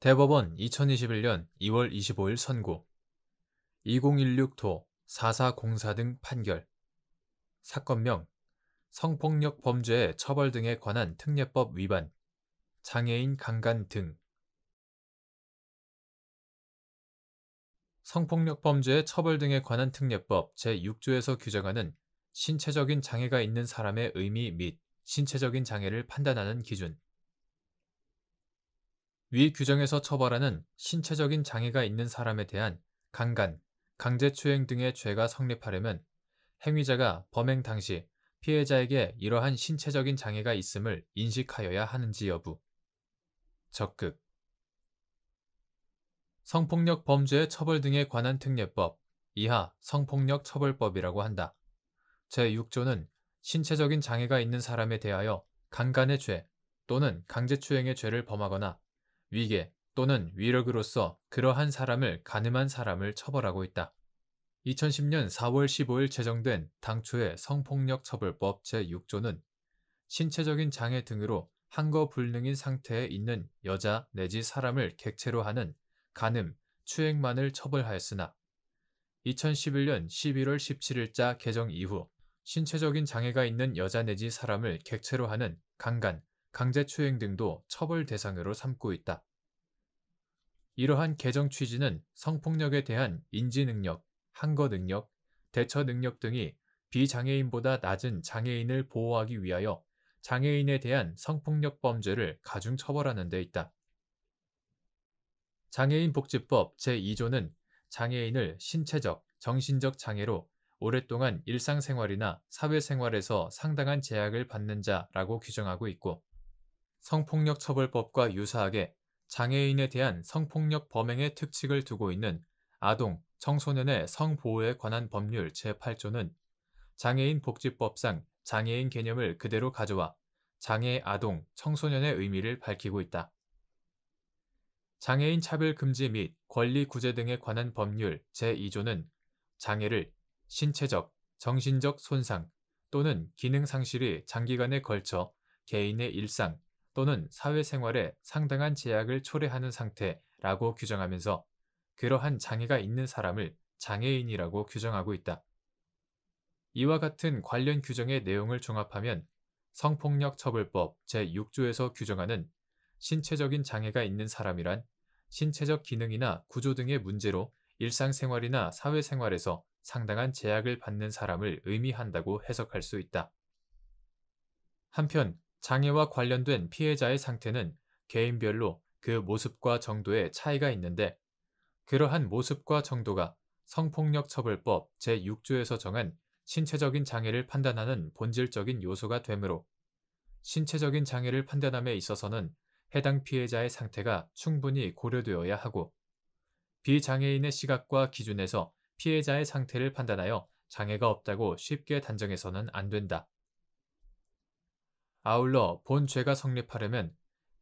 대법원 2021년 2월 25일 선고 2016도 4404 등 판결 사건명 성폭력 범죄의 처벌 등에 관한 특례법 위반 장애인 강간 등 성폭력 범죄의 처벌 등에 관한 특례법 제6조에서 규정하는 신체적인 장애가 있는 사람의 의미 및 신체적인 장애를 판단하는 기준 위 규정에서 처벌하는 신체적인 장애가 있는 사람에 대한 강간, 강제추행 등의 죄가 성립하려면 행위자가 범행 당시 피해자에게 이러한 신체적인 장애가 있음을 인식하여야 하는지 여부. 적극 성폭력 범죄의 처벌 등에 관한 특례법 이하 성폭력 처벌법이라고 한다. 제6조는 신체적인 장애가 있는 사람에 대하여 강간의 죄 또는 강제추행의 죄를 범하거나 위계 또는 위력으로서 그러한 사람을 간음한 사람을 처벌하고 있다. 2010년 4월 15일 제정된 당초의 성폭력처벌법 제6조는 신체적인 장애 등으로 한거불능인 상태에 있는 여자 내지 사람을 객체로 하는 간음, 추행만을 처벌하였으나 2011년 11월 17일자 개정 이후 신체적인 장애가 있는 여자 내지 사람을 객체로 하는 강간, 강제추행 등도 처벌 대상으로 삼고 있다. 이러한 개정 취지는 성폭력에 대한 인지능력, 항거능력, 대처능력 등이 비장애인보다 낮은 장애인을 보호하기 위하여 장애인에 대한 성폭력 범죄를 가중 처벌하는 데 있다. 장애인복지법 제2조는 장애인을 신체적, 정신적 장애로 오랫동안 일상생활이나 사회생활에서 상당한 제약을 받는 자라고 규정하고 있고 성폭력처벌법과 유사하게 장애인에 대한 성폭력 범행의 특칙을 두고 있는 아동, 청소년의 성보호에 관한 법률 제8조는 장애인 복지법상 장애인 개념을 그대로 가져와 장애 아동, 청소년의 의미를 밝히고 있다. 장애인 차별 금지 및 권리 구제 등에 관한 법률 제2조는 장애를 신체적, 정신적 손상 또는 기능 상실이 장기간에 걸쳐 개인의 일상 또는 사회생활에 상당한 제약을 초래하는 상태라고 규정하면서 그러한 장애가 있는 사람을 장애인이라고 규정하고 있다. 이와 같은 관련 규정의 내용을 종합하면 성폭력처벌법 제6조에서 규정하는 신체적인 장애가 있는 사람이란 신체적 기능이나 구조 등의 문제로 일상생활이나 사회생활에서 상당한 제약을 받는 사람을 의미한다고 해석할 수 있다. 한편 장애와 관련된 피해자의 상태는 개인별로 그 모습과 정도의 차이가 있는데 그러한 모습과 정도가 성폭력처벌법 제6조에서 정한 신체적인 장애를 판단하는 본질적인 요소가 되므로 신체적인 장애를 판단함에 있어서는 해당 피해자의 상태가 충분히 고려되어야 하고 비장애인의 시각과 기준에서 피해자의 상태를 판단하여 장애가 없다고 쉽게 단정해서는 안 된다. 아울러 본 죄가 성립하려면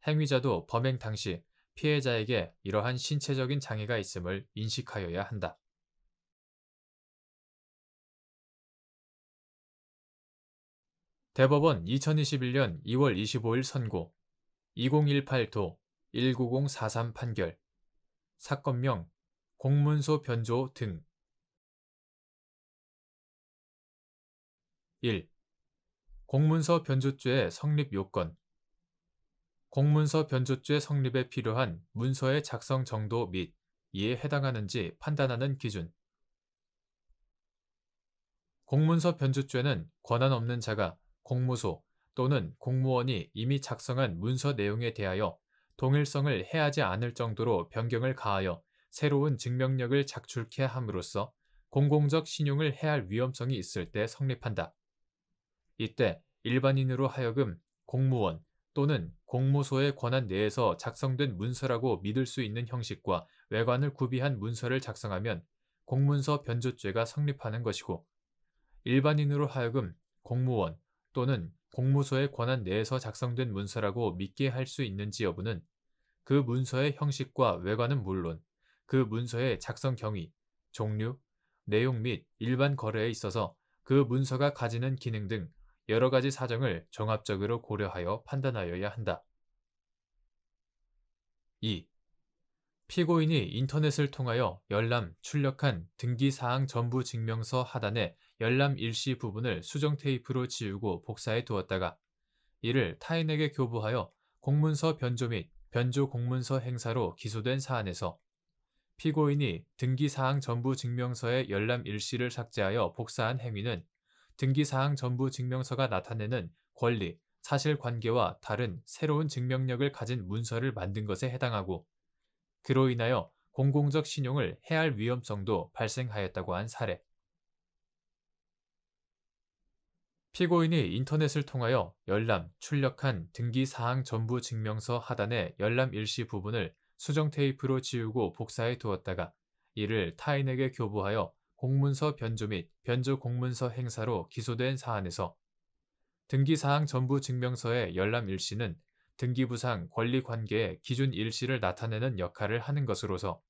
행위자도 범행 당시 피해자에게 이러한 신체적인 장애가 있음을 인식하여야 한다. 대법원 2021년 2월 25일 선고 2018도 19043 판결 사건명 공문서 변조 등 1. 공문서 변조죄의 성립 요건 공문서 변조죄 성립에 필요한 문서의 작성 정도 및 이에 해당하는지 판단하는 기준 공문서 변조죄는 권한 없는 자가 공무소 또는 공무원이 이미 작성한 문서 내용에 대하여 동일성을 해하지 않을 정도로 변경을 가하여 새로운 증명력을 작출케 함으로써 공공적 신용을 해할 위험성이 있을 때 성립한다. 이때 일반인으로 하여금 공무원 또는 공무소의 권한 내에서 작성된 문서라고 믿을 수 있는 형식과 외관을 구비한 문서를 작성하면 공문서 변조죄가 성립하는 것이고 일반인으로 하여금 공무원 또는 공무소의 권한 내에서 작성된 문서라고 믿게 할 수 있는지 여부는 그 문서의 형식과 외관은 물론 그 문서의 작성 경위, 종류, 내용 및 일반 거래에 있어서 그 문서가 가지는 기능 등 여러 가지 사정을 종합적으로 고려하여 판단하여야 한다. 2. 피고인이 인터넷을 통하여 열람, 출력한 등기사항 전부 증명서 하단의 열람 일시 부분을 수정 테이프로 지우고 복사해 두었다가 이를 타인에게 교부하여 공문서 변조 및 변조 공문서 행사로 기소된 사안에서 피고인이 등기사항 전부 증명서의 열람 일시를 삭제하여 복사한 행위는 등기사항 전부 증명서가 나타내는 권리, 사실관계와 다른 새로운 증명력을 가진 문서를 만든 것에 해당하고 그로 인하여 공공적 신용을 해할 위험성도 발생하였다고 한 사례. 피고인이 인터넷을 통하여 열람, 출력한 등기사항 전부 증명서 하단의 열람 일시 부분을 수정 테이프로 지우고 복사해 두었다가 이를 타인에게 교부하여 공문서 변조 및 변조 공문서 행사로 기소된 사안에서 등기사항 전부 증명서의 열람 일시는 등기부상 권리관계의 기준 일시를 나타내는 역할을 하는 것으로서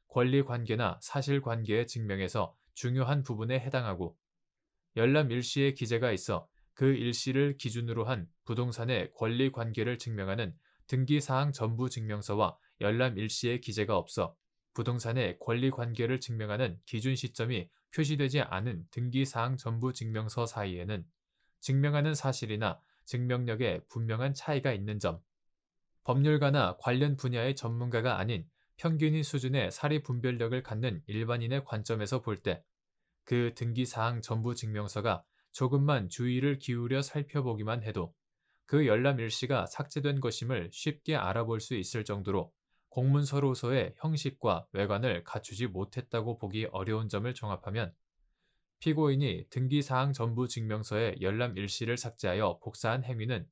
권리관계나 사실관계의 증명에서 중요한 부분에 해당하고 열람 일시의 기재가 있어 그 일시를 기준으로 한 부동산의 권리관계를 증명하는 등기사항 전부 증명서와 열람 일시의 기재가 없어 부동산의 권리관계를 증명하는 기준 시점이 표시되지 않은 등기사항 전부 증명서 사이에는 증명하는 사실이나 증명력에 분명한 차이가 있는 점, 법률가나 관련 분야의 전문가가 아닌 평균인 수준의 사리 분별력을 갖는 일반인의 관점에서 볼 때 그 등기사항 전부 증명서가 조금만 주의를 기울여 살펴보기만 해도 그 열람 일시가 삭제된 것임을 쉽게 알아볼 수 있을 정도로 공문서로서의 형식과 외관을 갖추지 못했다고 보기 어려운 점을 종합하면 피고인이 등기사항 전부 증명서의 열람 일시를 삭제하여 복사한 행위는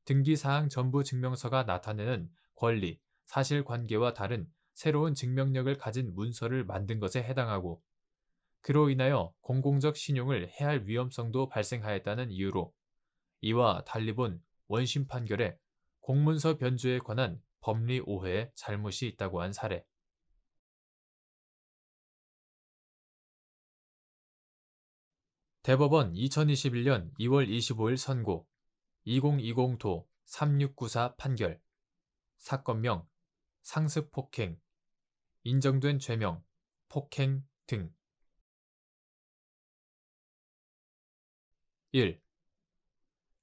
등기사항 전부 증명서가 나타내는 권리, 사실관계와 다른 새로운 증명력을 가진 문서를 만든 것에 해당하고 그로 인하여 공공적 신용을 해할 위험성도 발생하였다는 이유로 이와 달리 본 원심 판결에 공문서 변조에 관한 법리 오해에 잘못이 있다고 한 사례. 대법원 2021년 2월 25일 선고 2020도 3694 판결 사건명 상습폭행 인정된 죄명 폭행 등 1.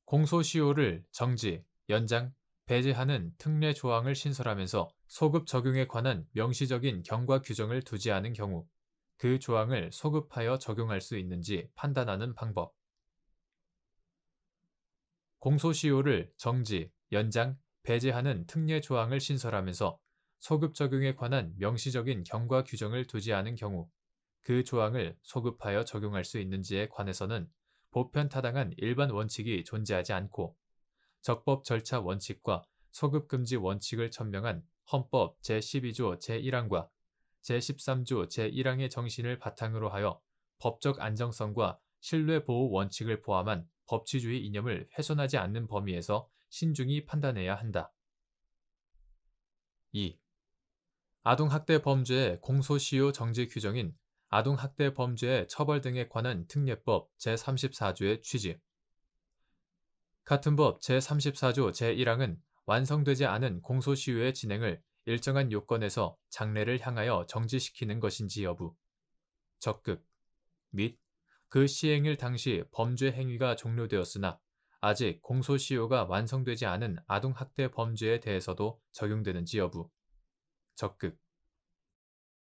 공소시효를 정지, 연장, 배제하는 특례 조항을 신설하면서 소급 적용에 관한 명시적인 경과 규정을 두지 않은 경우 그 조항을 소급하여 적용할 수 있는지 판단하는 방법. 공소시효를 정지, 연장, 배제하는 특례 조항을 신설하면서 소급 적용에 관한 명시적인 경과 규정을 두지 않은 경우 그 조항을 소급하여 적용할 수 있는지에 관해서는 보편타당한 일반 원칙이 존재하지 않고 적법 절차 원칙과 소급금지 원칙을 천명한 헌법 제12조 제1항과 제13조 제1항의 정신을 바탕으로 하여 법적 안정성과 신뢰보호 원칙을 포함한 법치주의 이념을 훼손하지 않는 범위에서 신중히 판단해야 한다. 2. 아동학대 범죄의 공소시효 정지 규정인 아동학대 범죄의 처벌 등에 관한 특례법 제34조의 취지. 같은 법 제34조 제1항은 완성되지 않은 공소시효의 진행을 일정한 요건에서 장래를 향하여 정지시키는 것인지 여부, 적극, 및 그 시행일 당시 범죄 행위가 종료되었으나 아직 공소시효가 완성되지 않은 아동학대 범죄에 대해서도 적용되는지 여부, 적극.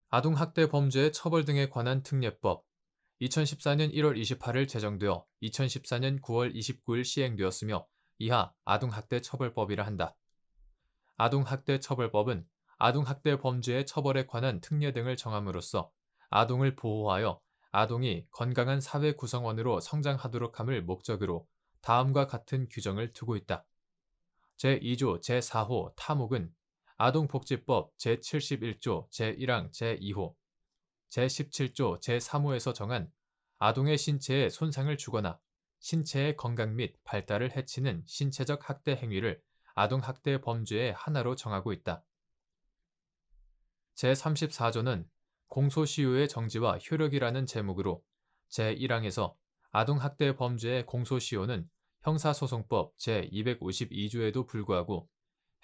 아동학대 범죄의 처벌 등에 관한 특례법 2014년 1월 28일 제정되어 2014년 9월 29일 시행되었으며 이하 아동학대 처벌법이라 한다. 아동학대 처벌법은 아동학대 범죄의 처벌에 관한 특례 등을 정함으로써 아동을 보호하여 아동이 건강한 사회 구성원으로 성장하도록 함을 목적으로 다음과 같은 규정을 두고 있다. 제2조 제4호 타목은 아동복지법 제71조 제1항 제2호, 제17조 제3호에서 정한 아동의 신체에 손상을 주거나 신체의 건강 및 발달을 해치는 신체적 학대 행위를 아동학대 범죄의 하나로 정하고 있다. 제34조는 공소시효의 정지와 효력이라는 제목으로 제1항에서 아동학대 범죄의 공소시효는 형사소송법 제252조에도 불구하고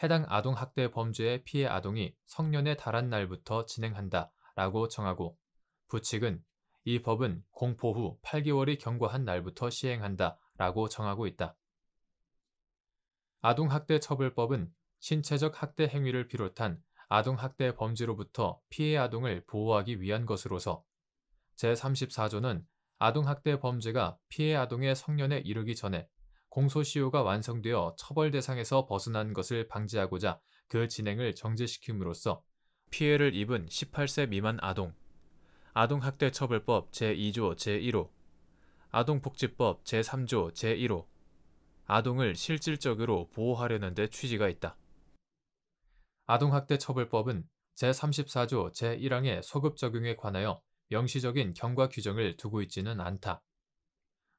해당 아동학대 범죄의 피해 아동이 성년에 달한 날부터 진행한다 라고 정하고 부칙은 이 법은 공포 후 8개월이 경과한 날부터 시행한다 라고 정하고 있다. 아동학대처벌법은 신체적 학대 행위를 비롯한 아동학대 범죄로부터 피해 아동을 보호하기 위한 것으로서 제34조는 아동학대 범죄가 피해 아동의 성년에 이르기 전에 공소시효가 완성되어 처벌 대상에서 벗어난 것을 방지하고자 그 진행을 정지시킴으로써 피해를 입은 18세 미만 아동, 아동학대처벌법 제2조 제1호, 아동복지법 제3조 제1호, 아동을 실질적으로 보호하려는 데 취지가 있다. 아동학대처벌법은 제34조 제1항의 소급 적용에 관하여 명시적인 경과 규정을 두고 있지는 않다.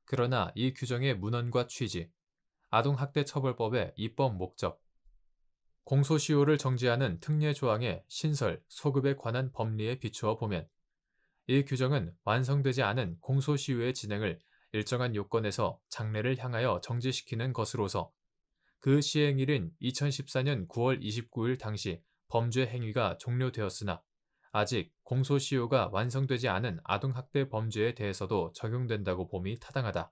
그러나 이 규정의 문헌과 취지, 아동학대처벌법의 입법 목적, 공소시효를 정지하는 특례 조항의 신설, 소급에 관한 법리에 비추어 보면 이 규정은 완성되지 않은 공소시효의 진행을 일정한 요건에서 장래를 향하여 정지시키는 것으로서 그 시행일인 2014년 9월 29일 당시 범죄 행위가 종료되었으나 아직 공소시효가 완성되지 않은 아동학대 범죄에 대해서도 적용된다고 봄이 타당하다.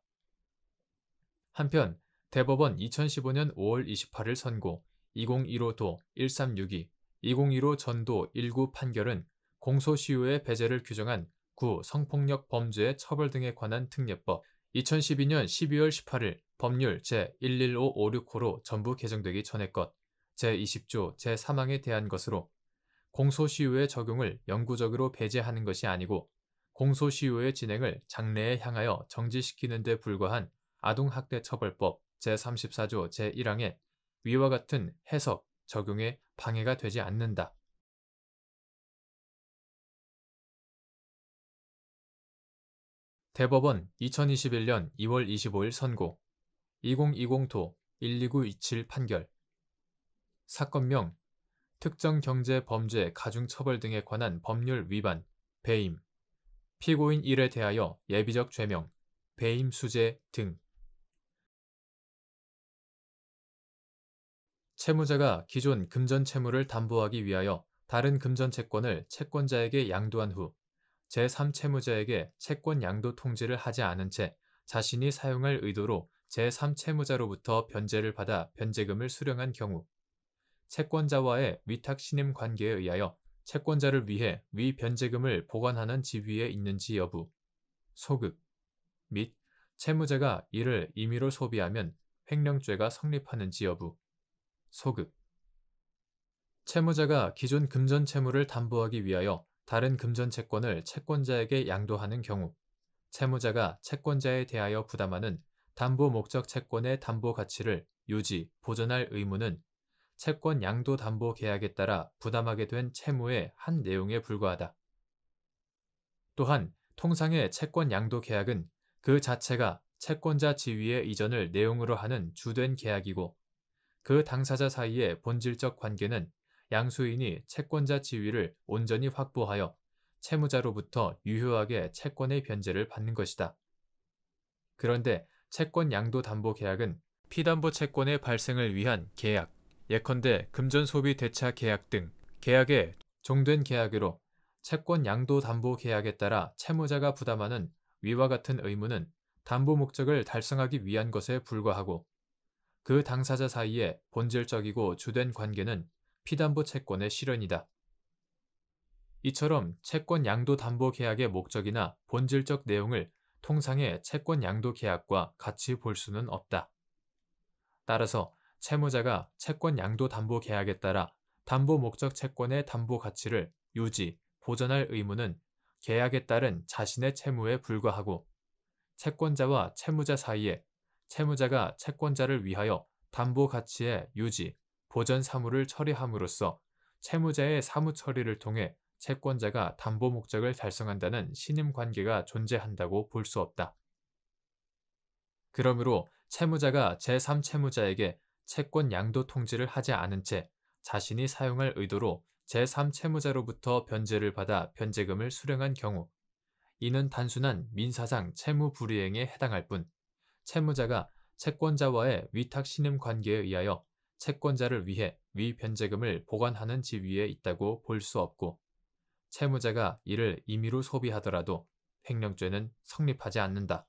한편 대법원 2015년 5월 28일 선고 2015도 1362, 2015 전도 19 판결은 공소시효의 배제를 규정한 구 성폭력 범죄의 처벌 등에 관한 특례법 2012년 12월 18일 법률 제11556호로 전부 개정되기 전의 것 제20조 제3항에 대한 것으로 공소시효의 적용을 영구적으로 배제하는 것이 아니고 공소시효의 진행을 장래에 향하여 정지시키는 데 불과한 아동학대처벌법 제34조 제1항에 위와 같은 해석, 적용에 방해가 되지 않는다. 대법원 2021년 2월 25일 선고 2020도 12927 판결 사건명 특정경제범죄 가중처벌 등에 관한 법률 위반, 배임, 피고인 1에 대하여 예비적 죄명, 배임 수재 등 채무자가 기존 금전 채무를 담보하기 위하여 다른 금전 채권을 채권자에게 양도한 후 제3채무자에게 채권 양도 통지를 하지 않은 채 자신이 사용할 의도로 제3채무자로부터 변제를 받아 변제금을 수령한 경우 채권자와의 위탁 신임 관계에 의하여 채권자를 위해 위 변제금을 보관하는 지위에 있는지 여부, 소급 및 채무자가 이를 임의로 소비하면 횡령죄가 성립하는지 여부, 소급 채무자가 기존 금전 채무를 담보하기 위하여 다른 금전 채권을 채권자에게 양도하는 경우 채무자가 채권자에 대하여 부담하는 담보 목적 채권의 담보 가치를 유지, 보존할 의무는 채권 양도 담보 계약에 따라 부담하게 된 채무의 한 내용에 불과하다. 또한 통상의 채권 양도 계약은 그 자체가 채권자 지위의 이전을 내용으로 하는 주된 계약이고 그 당사자 사이의 본질적 관계는 양수인이 채권자 지위를 온전히 확보하여 채무자로부터 유효하게 채권의 변제를 받는 것이다. 그런데 채권 양도 담보 계약은 피담보 채권의 발생을 위한 계약, 예컨대 금전소비 대차 계약 등 계약에 종된 계약으로 채권 양도 담보 계약에 따라 채무자가 부담하는 위와 같은 의무는 담보 목적을 달성하기 위한 것에 불과하고 그 당사자 사이의 본질적이고 주된 관계는 피담보 채권의 실현이다. 이처럼 채권 양도 담보 계약의 목적이나 본질적 내용을 통상의 채권 양도 계약과 같이 볼 수는 없다. 따라서 채무자가 채권 양도 담보 계약에 따라 담보 목적 채권의 담보 가치를 유지, 보전할 의무는 계약에 따른 자신의 채무에 불과하고 채권자와 채무자 사이에 채무자가 채권자를 위하여 담보 가치의 유지, 보전 사무를 처리함으로써 채무자의 사무 처리를 통해 채권자가 담보 목적을 달성한다는 신임 관계가 존재한다고 볼 수 없다. 그러므로 채무자가 제3채무자에게 채권 양도 통지를 하지 않은 채 자신이 사용할 의도로 제3채무자로부터 변제를 받아 변제금을 수령한 경우 이는 단순한 민사상 채무 불이행에 해당할 뿐 채무자가 채권자와의 위탁 신임 관계에 의하여 채권자를 위해 위변제금을 보관하는 지위에 있다고 볼 수 없고 채무자가 이를 임의로 소비하더라도 횡령죄는 성립하지 않는다.